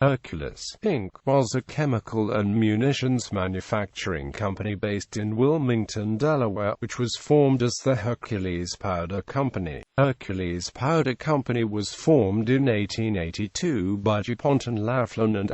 Hercules Inc. was a chemical and munitions manufacturing company based in Wilmington, Delaware, which was formed as the Hercules Powder Company. Hercules Powder Company was formed in 1882 by DuPont and Laflin and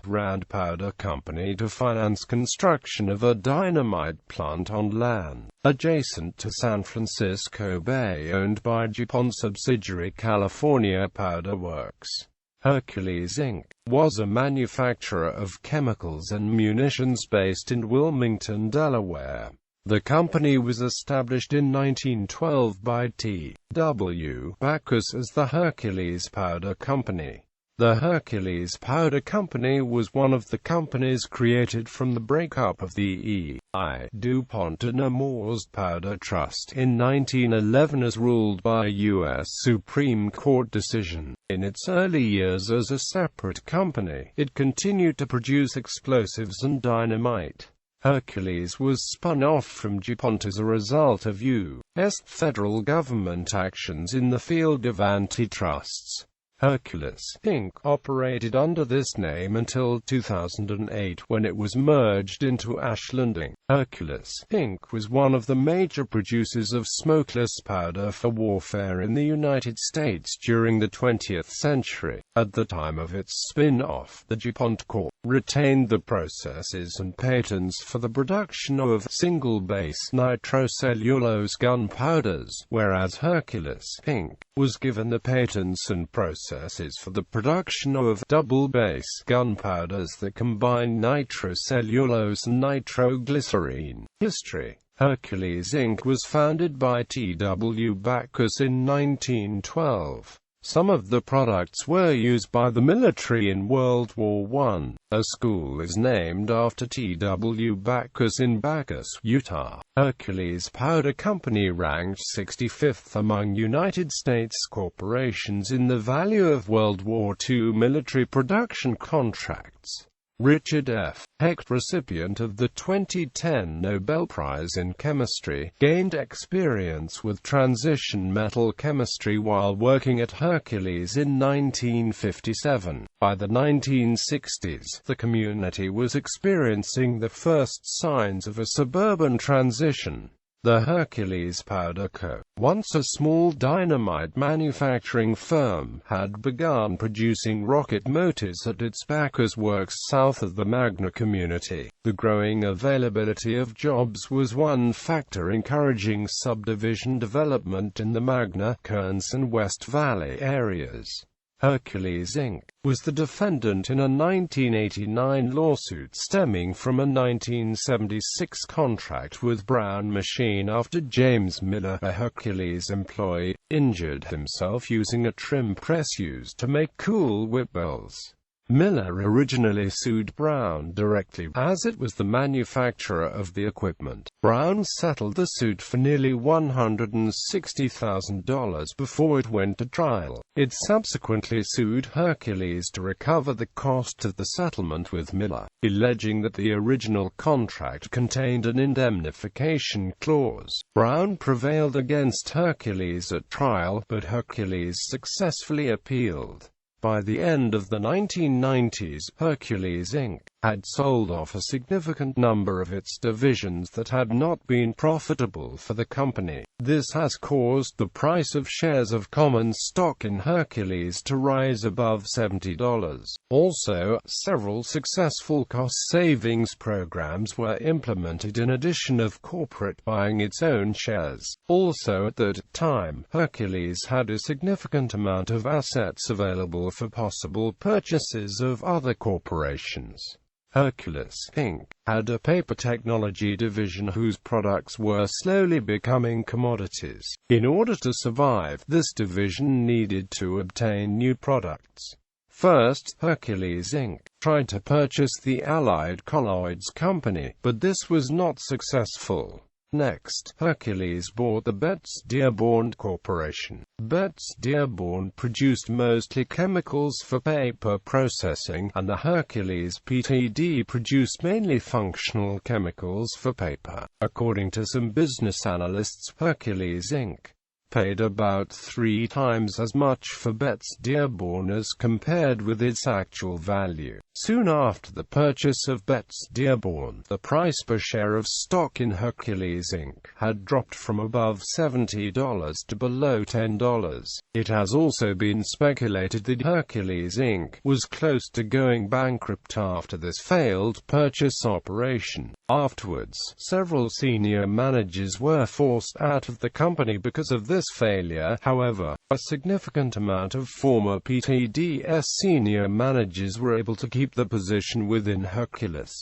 Rand Powder Company to finance construction of a dynamite plant on land adjacent to San Francisco Bay, owned by DuPont subsidiary California Powder Works. Hercules Inc. was a manufacturer of chemicals and munitions based in Wilmington, Delaware. The company was established in 1912 by T.W. Backus as the Hercules Powder Company. The Hercules Powder Company was one of the companies created from the breakup of the E.I. DuPont and Laflin Powder Trust in 1911 as ruled by a U.S. Supreme Court decision. In its early years as a separate company, it continued to produce explosives and dynamite. Hercules was spun off from DuPont as a result of U.S. federal government actions in the field of antitrusts. Hercules Inc. operated under this name until 2008, when it was merged into Ashland Inc. Hercules Inc. was one of the major producers of smokeless powder for warfare in the United States during the 20th century. At the time of its spin-off, the DuPont Corp. retained the processes and patents for the production of single-base nitrocellulose gunpowders, whereas Hercules Inc. was given the patents and processes for the production of double-base gunpowders that combine nitrocellulose and nitroglycerine. History. Hercules Inc. was founded by T.W. Backus in 1912. Some of the products were used by the military in World War I. A school is named after T.W. Backus in Backus, Utah. Hercules Powder Company ranked 65th among United States corporations in the value of World War II military production contracts. Richard F. Hecht, recipient of the 2010 Nobel Prize in Chemistry, gained experience with transition metal chemistry while working at Hercules in 1957. By the 1960s, the community was experiencing the first signs of a suburban transition. The Hercules Powder Co., once a small dynamite manufacturing firm, had begun producing rocket motors at its Backus works south of the Magna community. The growing availability of jobs was one factor encouraging subdivision development in the Magna, Kearns and West Valley areas. Hercules Inc. was the defendant in a 1989 lawsuit stemming from a 1976 contract with Brown Machine after James Miller, a Hercules employee, injured himself using a trim press used to make Cool Whip bells. Miller originally sued Brown directly, as it was the manufacturer of the equipment. Brown settled the suit for nearly $160,000 before it went to trial. It subsequently sued Hercules to recover the cost of the settlement with Miller, alleging that the original contract contained an indemnification clause. Brown prevailed against Hercules at trial, but Hercules successfully appealed. By the end of the 1990s, Hercules Inc. had sold off a significant number of its divisions that had not been profitable for the company. This has caused the price of shares of common stock in Hercules to rise above $70. Also, several successful cost savings programs were implemented in addition of corporate buying its own shares. Also at that time, Hercules had a significant amount of assets available for possible purchases of other corporations. Hercules Inc. had a paper technology division whose products were slowly becoming commodities. In order to survive, this division needed to obtain new products. First, Hercules Inc. tried to purchase the Allied Colloids Company, but this was not successful. Next, Hercules bought the Betz Dearborn Corporation. Betz Dearborn produced mostly chemicals for paper processing, and the Hercules Pty.D. produced mainly functional chemicals for paper. According to some business analysts, Hercules Inc. paid about 3 times as much for Betz Dearborn as compared with its actual value. Soon after the purchase of Betz Dearborn, the price per share of stock in Hercules Inc. had dropped from above $70 to below $10. It has also been speculated that Hercules Inc. was close to going bankrupt after this failed purchase operation. Afterwards, several senior managers were forced out of the company because of this failure. However, a significant amount of former PTDS senior managers were able to keep the position within Hercules.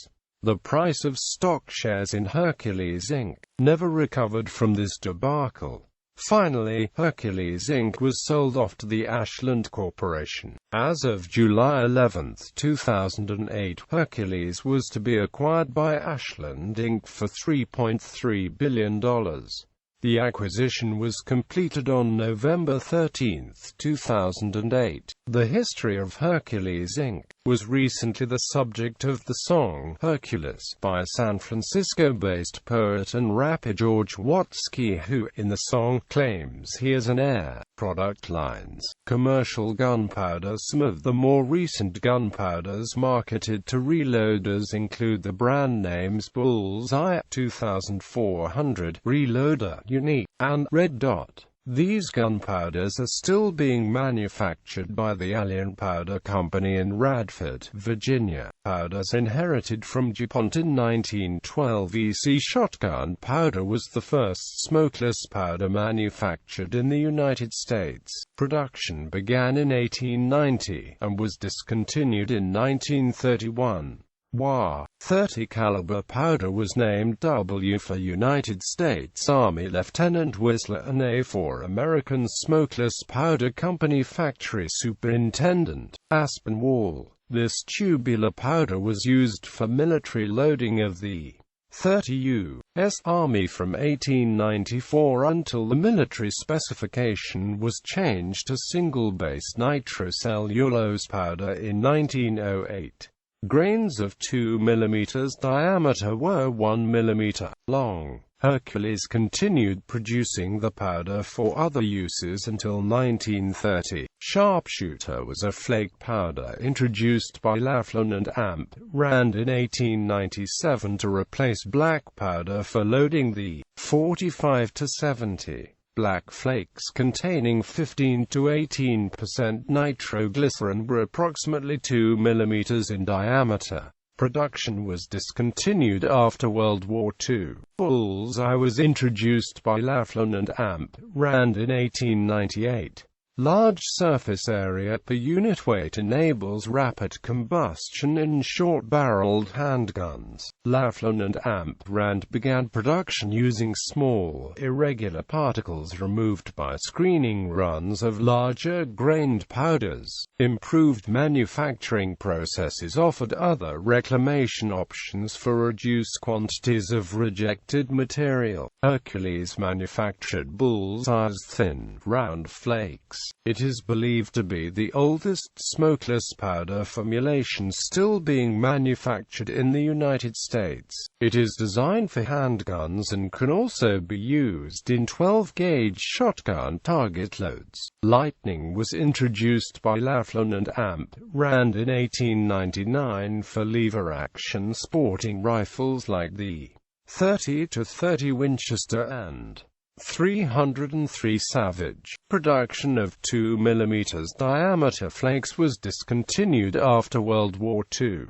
The price of stock shares in Hercules Inc. never recovered from this debacle. Finally, Hercules Inc. was sold off to the Ashland Corporation. As of July 11, 2008, Hercules was to be acquired by Ashland Inc. for $3.3 billion. The acquisition was completed on November 13, 2008. The History of Hercules Inc. was recently the subject of the song Hercules by San Francisco-based poet and rapper George Watsky, who, in the song, claims he is an heir. Product lines: commercial gunpowder. Some of the more recent gunpowders marketed to reloaders include the brand names Bullseye 2400, Reloader, Unique, and Red Dot. These gunpowders are still being manufactured by the Alien Powder Company in Radford, Virginia. Powders inherited from DuPont in 1912. EC shotgun powder was the first smokeless powder manufactured in the United States. Production began in 1890 and was discontinued in 1931. WA 30 caliber powder was named W for United States Army Lieutenant Whistler and A for American Smokeless Powder Company Factory Superintendent Aspinwall. This tubular powder was used for military loading of the 30 U.S. Army from 1894 until the military specification was changed to single-base nitrocellulose powder in 1908. Grains of 2 mm diameter were 1 mm long. Hercules continued producing the powder for other uses until 1930. Sharpshooter was a flake powder introduced by Laflin and Amp. Rand in 1897 to replace black powder for loading the 45 to 70. Black flakes containing 15 to 18% nitroglycerin were approximately 2 mm in diameter. Production was discontinued after World War II. Bullseye was introduced by Laflin and Amp. Rand in 1898. Large surface area per unit weight enables rapid combustion in short-barreled handguns. Laflin and Amp. Rand began production using small, irregular particles removed by screening runs of larger-grained powders. Improved manufacturing processes offered other reclamation options for reduced quantities of rejected material. Hercules manufactured Bullseye's thin, round flakes. It is believed to be the oldest smokeless powder formulation still being manufactured in the United States. It is designed for handguns and can also be used in 12-gauge shotgun target loads. Lightning was introduced by Laflin and Amp. Rand in 1899 for lever-action sporting rifles like the 30-30 Winchester and 303 Savage. Production of 2 mm diameter flakes was discontinued after World War II.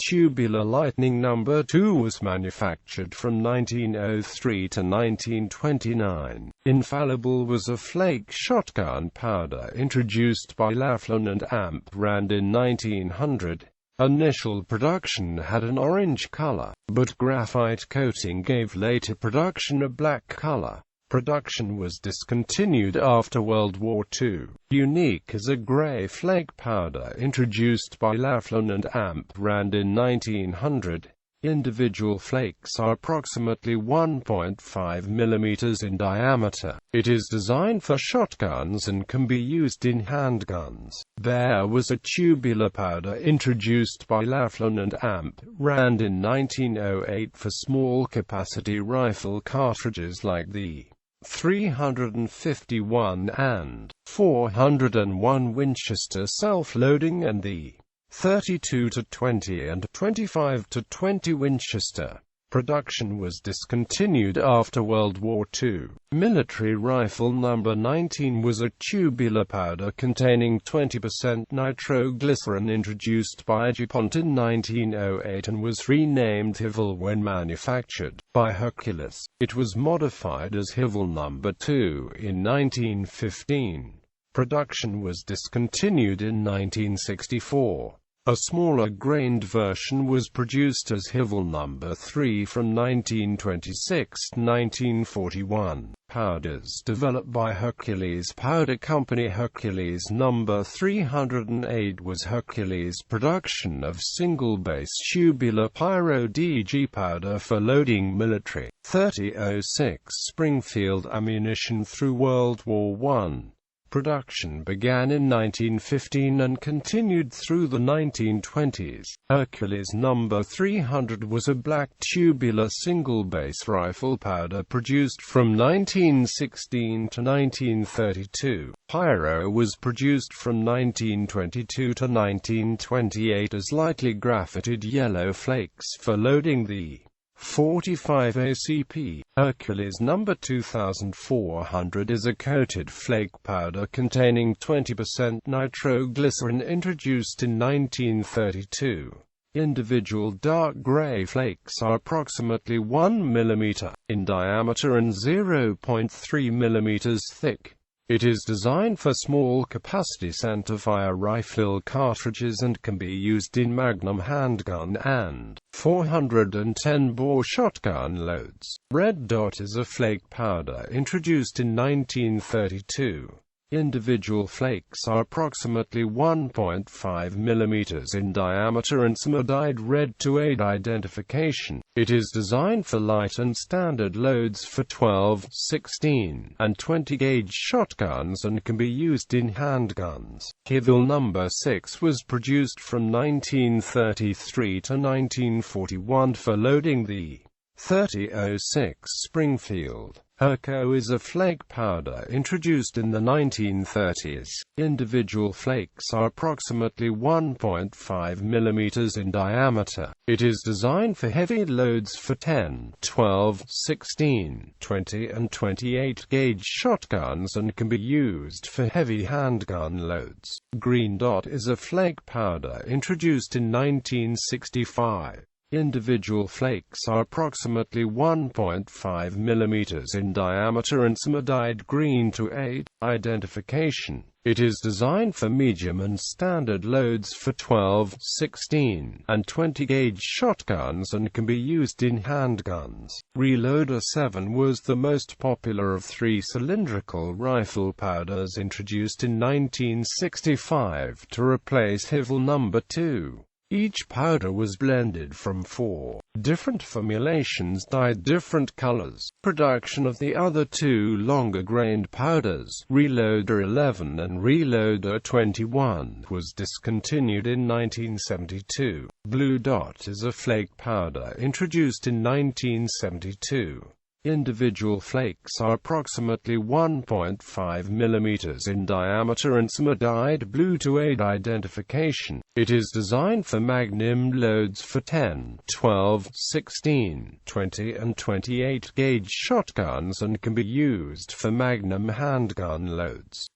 Tubular Lightning No. 2 was manufactured from 1903 to 1929. Infallible was a flake shotgun powder introduced by Laflin and Amp. Rand in 1900. Initial production had an orange color, but graphite coating gave later production a black color. Production was discontinued after World War II. Unique is a gray flake powder introduced by Laflin and Amp. Rand in 1900. Individual flakes are approximately 1.5 mm in diameter. It is designed for shotguns and can be used in handguns. Bear was a tubular powder introduced by Laflin and Amp. Rand in 1908 for small capacity rifle cartridges like the 351 and 401 Winchester self-loading, and the 32-20 and 25-20 Winchester. Production was discontinued after World War II. Military rifle number 19 was a tubular powder containing 20% nitroglycerin introduced by DuPont in 1908 and was renamed Hivel when manufactured by Hercules. It was modified as Hivel number 2 in 1915. Production was discontinued in 1964. A smaller grained version was produced as Hivel number 3 from 1926 to 1941. Powders developed by Hercules Powder Company. Hercules number 308 was Hercules' production of single-base tubular pyro-DG powder for loading military .30-06 Springfield ammunition through World War I. Production began in 1915 and continued through the 1920s. Hercules number 300 was a black tubular single-base rifle powder produced from 1916 to 1932. Pyro was produced from 1922 to 1928 as lightly graffited yellow flakes for loading the 45 ACP. Hercules number 2400 is a coated flake powder containing 20% nitroglycerin introduced in 1932. Individual dark gray flakes are approximately 1 mm in diameter and 0.3 mm thick. It is designed for small-capacity centerfire rifle cartridges and can be used in Magnum handgun and 410-bore shotgun loads. Red Dot is a flake powder introduced in 1932. Individual flakes are approximately 1.5 mm in diameter and some are dyed red to aid identification. It is designed for light and standard loads for 12, 16, and 20-gauge shotguns and can be used in handguns. Hivel number 6 was produced from 1933 to 1941 for loading the .30-06 Springfield. Herco is a flake powder introduced in the 1930s. Individual flakes are approximately 1.5 mm in diameter. It is designed for heavy loads for 10, 12, 16, 20 and 28-gauge shotguns and can be used for heavy handgun loads. Green Dot is a flake powder introduced in 1965. Individual flakes are approximately 1.5 mm in diameter and some are dyed green to aid identification. It is designed for medium and standard loads for 12, 16, and 20-gauge shotguns and can be used in handguns. Reloader 7 was the most popular of three cylindrical rifle powders introduced in 1965 to replace Hivel number 2. Each powder was blended from 4 different formulations dyed different colors. Production of the other two longer-grained powders, Reloader 11 and Reloader 21, was discontinued in 1972. Blue Dot is a flake powder introduced in 1972. Individual flakes are approximately 1.5 mm in diameter and some are dyed blue to aid identification. It is designed for Magnum loads for 10, 12, 16, 20 and 28-gauge shotguns and can be used for Magnum handgun loads.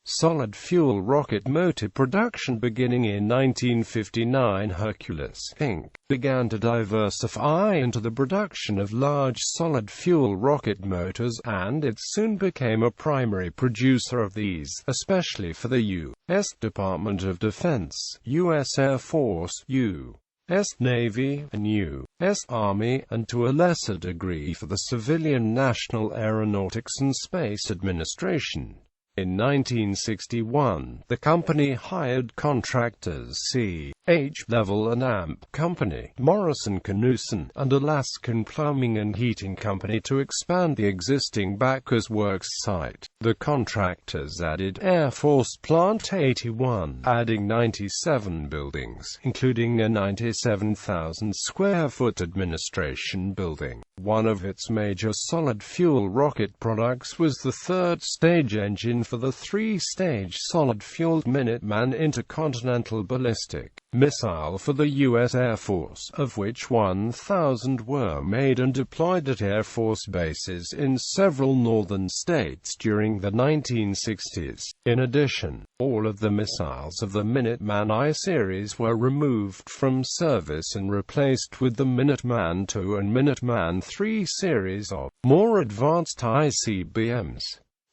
Solid fuel rocket motor production. Beginning in 1959, Hercules Inc. began to diversify into the production of large solid fuel rocket motors, and it soon became a primary producer of these, especially for the U.S. Department of Defense, U.S. Air Force, U.S. Navy, and U.S. Army, and to a lesser degree for the civilian National Aeronautics and Space Administration. In 1961, the company hired contractors C.H. Level and Amp Company, Morrison Knudsen, and Alaskan Plumbing and Heating Company to expand the existing Bacchus Works site. The contractors added Air Force Plant 81, adding 97 buildings, including a 97,000-square-foot administration building. One of its major solid-fuel rocket products was the third-stage engine for the three-stage solid-fueled Minuteman intercontinental ballistic missile for the U.S. Air Force, of which 1,000 were made and deployed at Air Force bases in several northern states during the 1960s. In addition, all of the missiles of the Minuteman I series were removed from service and replaced with the Minuteman II and Minuteman III series of more advanced ICBMs.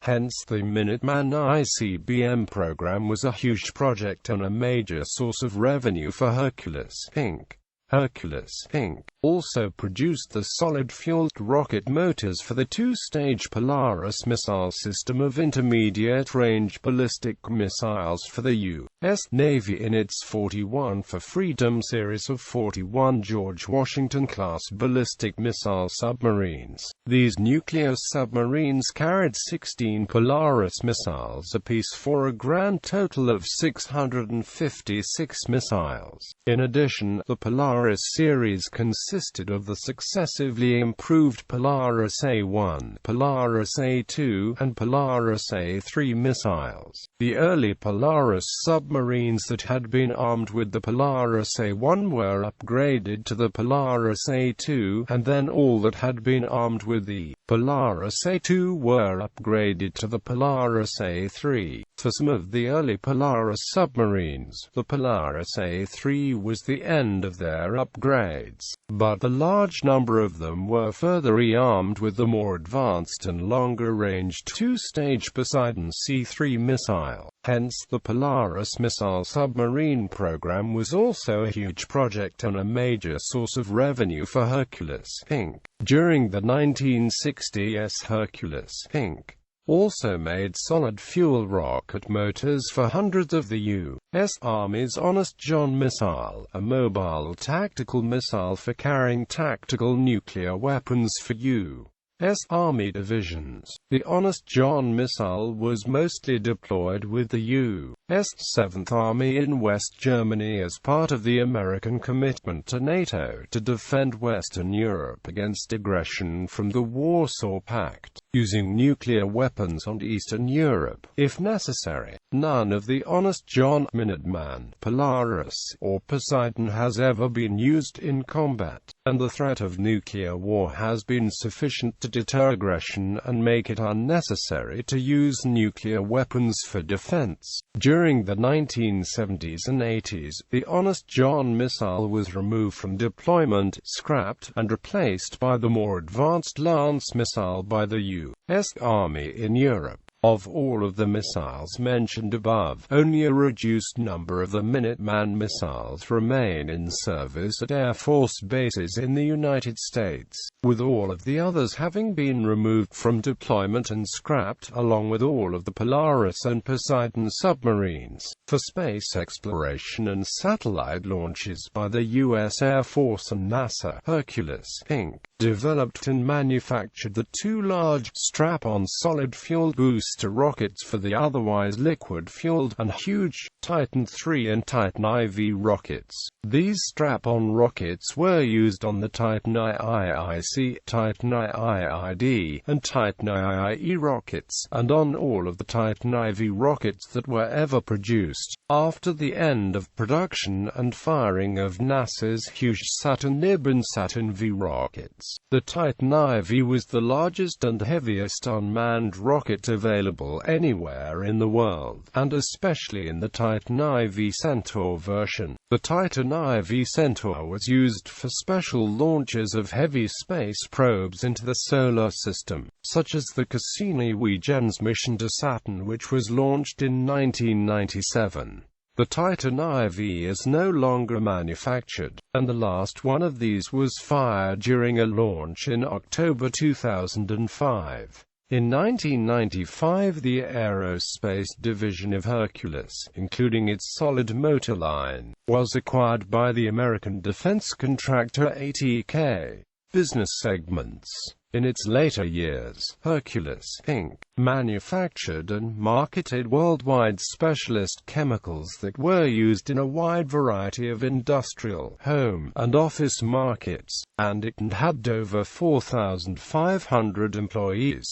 Hence, the Minuteman ICBM program was a huge project and a major source of revenue for Hercules Inc. Hercules Inc. also produced the solid-fueled rocket motors for the two-stage Polaris missile system of intermediate-range ballistic missiles for the U.S. Navy in its 41 for Freedom series of 41 George Washington-class ballistic missile submarines. These nuclear submarines carried 16 Polaris missiles apiece for a grand total of 656 missiles. In addition, the Polaris series consisted of the successively improved Polaris A-1, Polaris A-2, and Polaris A-3 missiles. The early Polaris submarines that had been armed with the Polaris A-1 were upgraded to the Polaris A-2, and then all that had been armed with the Polaris A-2 were upgraded to the Polaris A-3. For some of the early Polaris submarines, the Polaris A-3 was the end of their upgrades, but a large number of them were further rearmed with the more advanced and longer-range two-stage Poseidon C-3 missile. Hence, the Polaris missile submarine program was also a huge project and a major source of revenue for Hercules Inc. During the 1960s, Hercules Inc. also made solid-fuel rocket motors for hundreds of the U.S. Army's Honest John missile, a mobile tactical missile for carrying tactical nuclear weapons for U.S. Army divisions. The Honest John missile was mostly deployed with the U.S. 7th Army in West Germany as part of the American commitment to NATO to defend Western Europe against aggression from the Warsaw Pact, using nuclear weapons on Eastern Europe, if necessary. None of the Honest John, Minuteman, Polaris, or Poseidon has ever been used in combat, and the threat of nuclear war has been sufficient to deter aggression and make it unnecessary to use nuclear weapons for defense. During the 1970s and 80s, the Honest John missile was removed from deployment, scrapped, and replaced by the more advanced Lance missile by the U.S. Army in Europe. Of all of the missiles mentioned above, only a reduced number of the Minuteman missiles remain in service at Air Force bases in the United States, with all of the others having been removed from deployment and scrapped, along with all of the Polaris and Poseidon submarines, for space exploration and satellite launches by the U.S. Air Force and NASA. Hercules Inc. developed and manufactured the two large, strap-on solid-fuel booster rockets for the otherwise liquid-fueled and huge Titan III and Titan IV rockets. These strap-on rockets were used on the Titan IIIC, Titan IIID, and Titan IIE rockets, and on all of the Titan IV rockets that were ever produced. After the end of production and firing of NASA's huge Saturn IB and Saturn V rockets, the Titan IV was the largest and heaviest unmanned rocket available anywhere in the world, and especially in the Titan IV Centaur version. The Titan IV Centaur was used for special launches of heavy space probes into the solar system, such as the Cassini-Huygens mission to Saturn, which was launched in 1997. The Titan IV is no longer manufactured, and the last one of these was fired during a launch in October 2005. In 1995, the aerospace division of Hercules, including its solid motor line, was acquired by the American defense contractor ATK. Business segments. In its later years, Hercules Inc. manufactured and marketed worldwide specialist chemicals that were used in a wide variety of industrial, home, and office markets, and it had over 4,500 employees.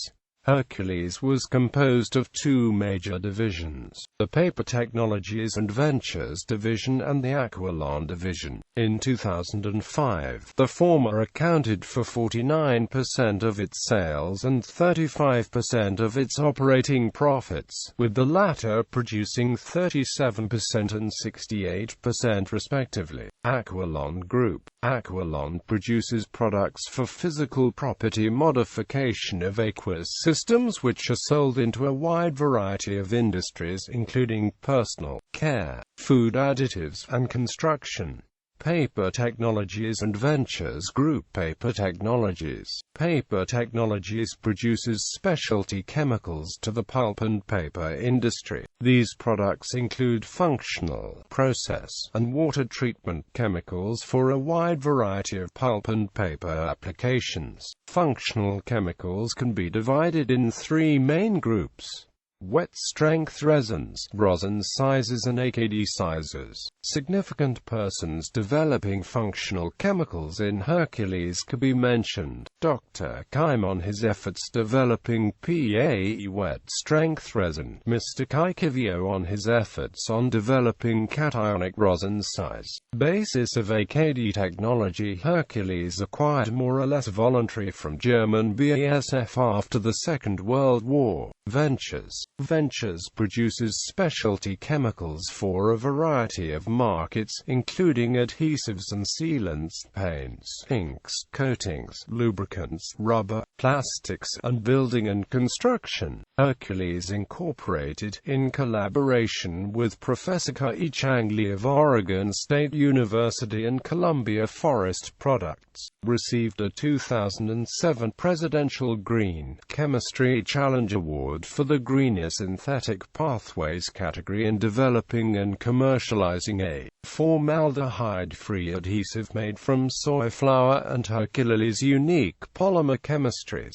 Hercules was composed of two major divisions, the Paper Technologies and Ventures Division and the Aquilon Division. In 2005, the former accounted for 49% of its sales and 35% of its operating profits, with the latter producing 37% and 68% respectively. Aquilon Group. Aquilon produces products for physical property modification of aqueous systems which are sold into a wide variety of industries including personal care, food additives, and construction. Paper Technologies and Ventures Group. Paper Technologies. Paper Technologies produces specialty chemicals to the pulp and paper industry. These products include functional, process, and water treatment chemicals for a wide variety of pulp and paper applications. Functional chemicals can be divided in three main groups: wet-strength resins, rosin sizes, and AKD sizes. Significant persons developing functional chemicals in Hercules could be mentioned. Dr. Kime on his efforts developing PAE wet-strength resin. Mr. Kaikivio on his efforts on developing cationic rosin size. Basis of AKD technology. Hercules acquired more or less voluntary from German BASF after the Second World War. Ventures. Ventures produces specialty chemicals for a variety of markets, including adhesives and sealants, paints, inks, coatings, lubricants, rubber, plastics, and building and construction. Hercules Incorporated, in collaboration with Professor Kai Chang Lee of Oregon State University and Columbia Forest Products, received a 2007 Presidential Green Chemistry Challenge Award for the greenest synthetic pathways category in developing and commercializing a formaldehyde-free adhesive made from soy flour and Hercules' unique polymer chemistries.